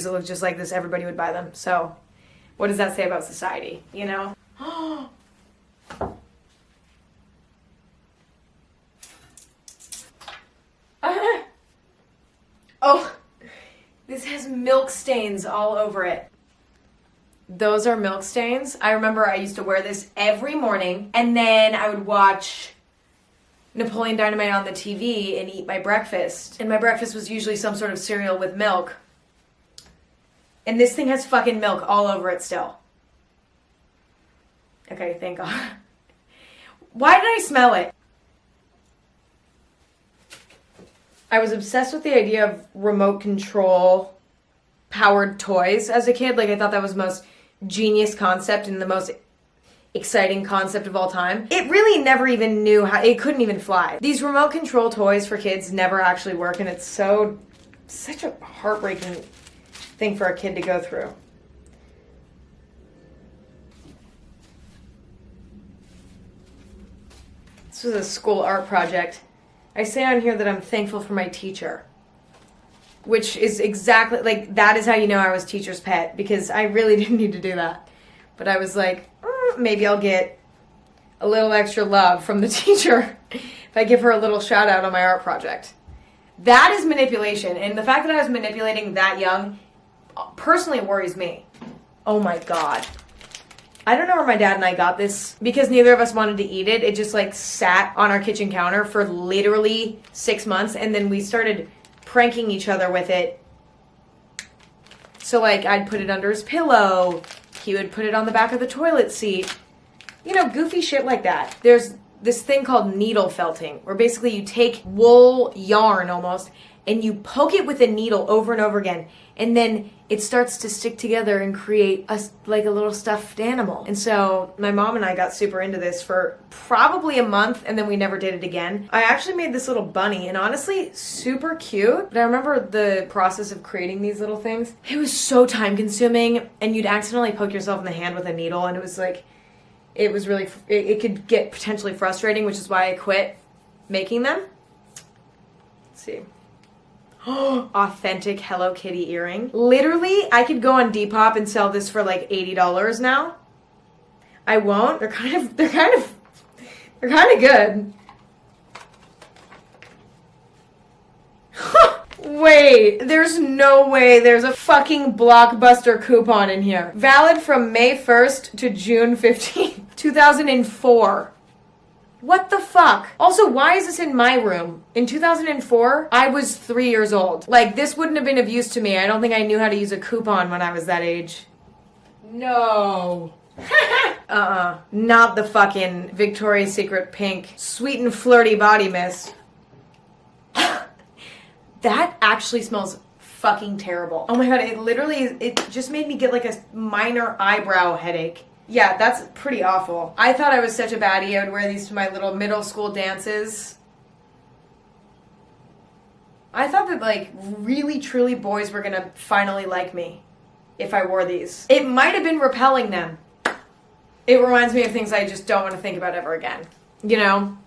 that look just like this, everybody would buy them. So what does that say about society, you know? Oh, this has milk stains all over it. Those are milk stains. I remember I used to wear this every morning, and then I would watch Napoleon Dynamite on the TV and eat my breakfast. And my breakfast was usually some sort of cereal with milk. And this thing has fucking milk all over it still. Okay, thank God. Why did I smell it? I was obsessed with the idea of remote control powered toys as a kid. Like, I thought that was the most genius concept and the most exciting concept of all time. It really never even knew how, it couldn't even fly. These remote control toys for kids never actually work, and it's such a heartbreaking thing for a kid to go through. This was a school art project. I say on here that I'm thankful for my teacher, which is exactly, like, that is how you know I was teacher's pet, because I really didn't need to do that. But I was like, maybe I'll get a little extra love from the teacher if I give her a little shout out on my art project. That is manipulation, and the fact that I was manipulating that young personally worries me. Oh my God. I don't know where my dad and I got this, because neither of us wanted to eat it. It just like sat on our kitchen counter for literally 6 months, and then we started pranking each other with it. So like, I'd put it under his pillow, he would put it on the back of the toilet seat, you know, goofy shit like that. There's this thing called needle felting, where basically you take wool yarn almost, and you poke it with a needle over and over again, and then it starts to stick together and create a little stuffed animal. And so my mom and I got super into this for probably a month, and then we never did it again. I actually made this little bunny, and honestly, super cute. But I remember the process of creating these little things. It was so time consuming, and you'd accidentally poke yourself in the hand with a needle, and it was like, it was really, it could get potentially frustrating, which is why I quit making them. Let's see. Authentic Hello Kitty earring. Literally, I could go on Depop and sell this for like $80 now. I won't. They're kind of good. Wait, there's no way there's a fucking Blockbuster coupon in here. Valid from May 1st to June 15th, 2004. What the fuck? Also, why is this in my room? In 2004, I was 3 years old. Like, this wouldn't have been of use to me. I don't think I knew how to use a coupon when I was that age. No. Not the fucking Victoria's Secret pink sweet and flirty body mist. That actually smells fucking terrible. Oh my God, it just made me get like a minor eyebrow headache. Yeah, that's pretty awful. I thought I was such a baddie. I would wear these to my little middle school dances. I thought that, like, really, truly boys were gonna finally like me if I wore these. It might have been repelling them. It reminds me of things I just don't want to think about ever again. You know?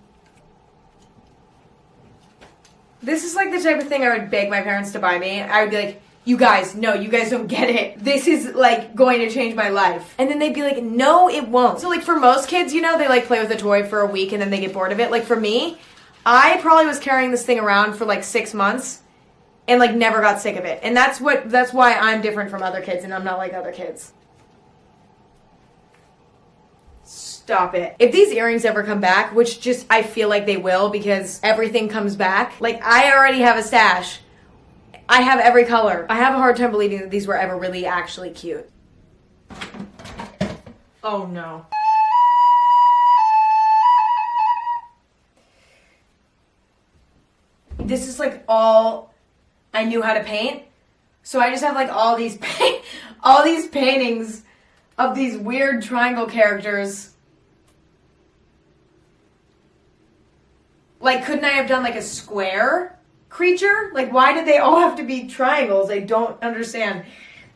This is like the type of thing I would beg my parents to buy me. I would be like, you guys, no, you guys don't get it. This is, like, going to change my life. And then they'd be like, no, it won't. So, like, for most kids, you know, they, like, play with a toy for a week and then they get bored of it. Like, for me, I probably was carrying this thing around for, like, 6 months and, like, never got sick of it. And that's why I'm different from other kids and I'm not like other kids. Stop it. If these earrings ever come back, which just I feel like they will because everything comes back, like, I already have a stash. I have every color. I have a hard time believing that these were ever really actually cute. Oh no. This is like all I knew how to paint. So I just have like all these paintings of these weird triangle characters. Like, couldn't I have done like a square creature? Like, why did they all have to be triangles? I don't understand.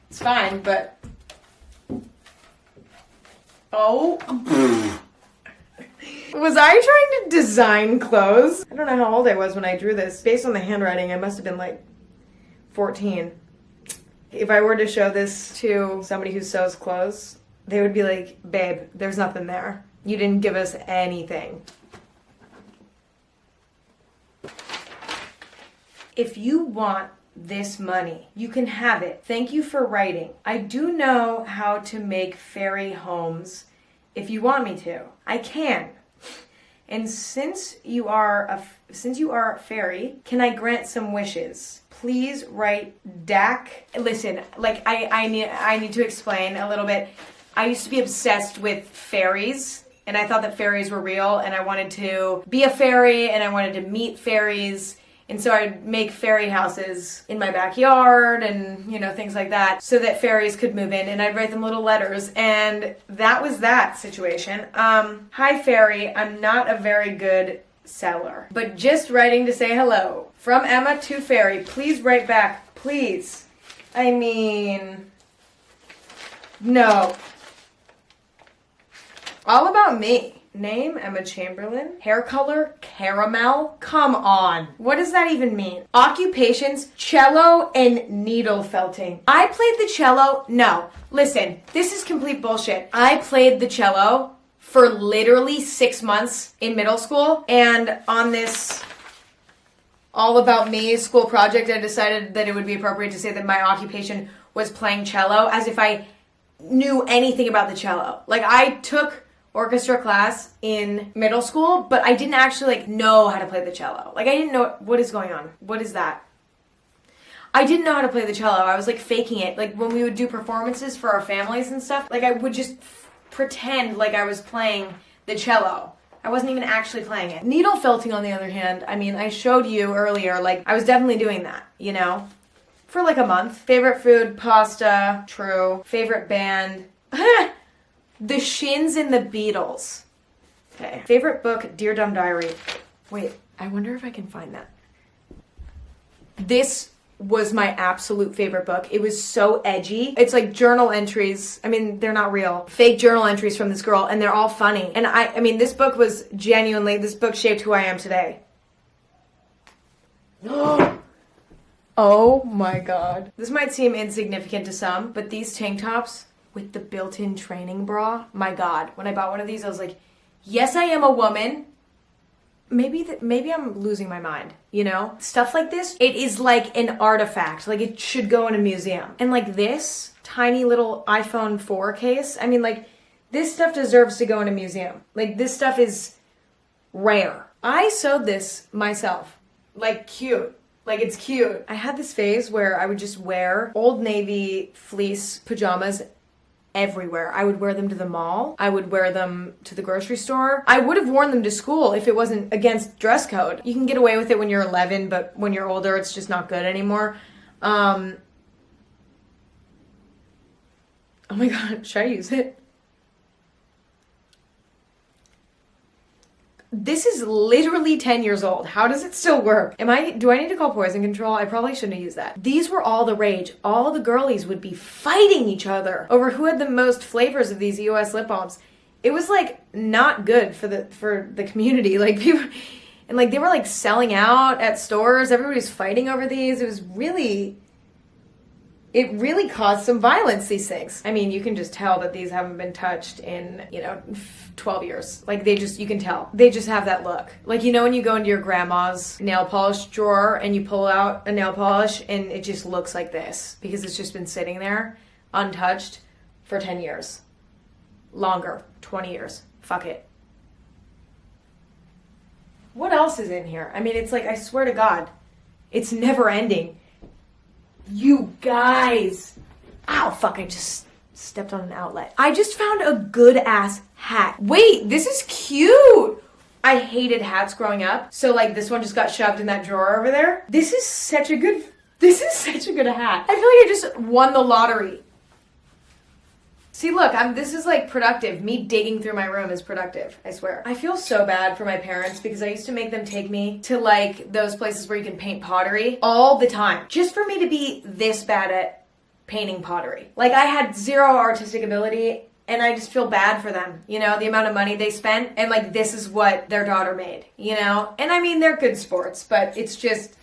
It's fine, but... Oh. Was I trying to design clothes? I don't know how old I was when I drew this. Based on the handwriting, I must have been like 14. If I were to show this to somebody who sews clothes, they would be like, babe, there's nothing there. You didn't give us anything. If you want this money, you can have it. Thank you for writing. I do know how to make fairy homes if you want me to. I can. And since you are a fairy, can I grant some wishes? Please write Dak. Listen, like I need to explain a little bit. I used to be obsessed with fairies, and I thought that fairies were real, and I wanted to be a fairy, and I wanted to meet fairies. And so I'd make fairy houses in my backyard and, you know, things like that so that fairies could move in, and I'd write them little letters. And that was that situation. Hi, fairy. I'm not a very good seller, but just writing to say hello. From Emma to fairy. Please write back. Please. I mean, no. All about me. Name, Emma Chamberlain. Hair color, caramel. Come on. What does that even mean? Occupations, cello and needle felting. I played the cello. No. Listen, this is complete bullshit. I played the cello for literally 6 months in middle school. And on this All About Me school project, I decided that it would be appropriate to say that my occupation was playing cello, as if I knew anything about the cello. Like, I took orchestra class in middle school, but I didn't actually know how to play the cello. Like, I didn't know what is going on. What is that? I didn't know how to play the cello. I was faking it. Like, when we would do performances for our families and stuff, I would just pretend like I was playing the cello. I wasn't even actually playing it. Needle felting, on the other hand, I mean, I showed you earlier, I was definitely doing that, you know? For a month. Favorite food, pasta. True. Favorite band. The Shins and the Beatles. Okay. Favorite book, Dear Dumb Diary. Wait, I wonder if I can find that. This was my absolute favorite book. It was so edgy. It's journal entries. I mean, they're not real. Fake journal entries from this girl, and they're all funny. And I mean, this book was genuinely, this book shaped who I am today. Oh my God. This might seem insignificant to some, but these tank tops with the built-in training bra, my God. When I bought one of these, I was like, yes, I am a woman. Maybe I'm losing my mind, you know? Stuff like this, it is like an artifact. It should go in a museum. And this tiny little iPhone 4 case, I mean, this stuff deserves to go in a museum. This stuff is rare. I sewed this myself. Cute. It's cute. I had this phase where I would just wear Old Navy fleece pajamas everywhere. I would wear them to the mall. I would wear them to the grocery store. I would have worn them to school if it wasn't against dress code. You can get away with it when you're 11, but when you're older, it's just not good anymore. Oh my God, should I use it? This is literally 10 years old. How does it still work? Do I need to call poison control? I probably shouldn't have used that. These were all the rage. All the girlies would be fighting each other over who had the most flavors of these EOS lip balms. It was not good for the community. People, and they were selling out at stores. Everybody was fighting over these. It really caused some violence, these things. I mean, you can just tell that these haven't been touched in, 12 years. You can tell. They just have that look. When you go into your grandma's nail polish drawer and you pull out a nail polish and it just looks like this because it's just been sitting there untouched for 10 years. Longer. 20 years. Fuck it. What else is in here? I mean, it's I swear to God, it's never ending. You guys. Ow, fuck, I just stepped on an outlet. I just found a good ass hat. Wait, this is cute. I hated hats growing up. So this one just got shoved in that drawer over there. This is such a good hat. I feel I just won the lottery. See, look, this is productive. Me digging through my room is productive, I swear. I feel so bad for my parents because I used to make them take me to those places where you can paint pottery all the time. Just for me to be this bad at painting pottery. I had zero artistic ability and I just feel bad for them, the amount of money they spent and this is what their daughter made, And I mean, they're good sports, but it's just...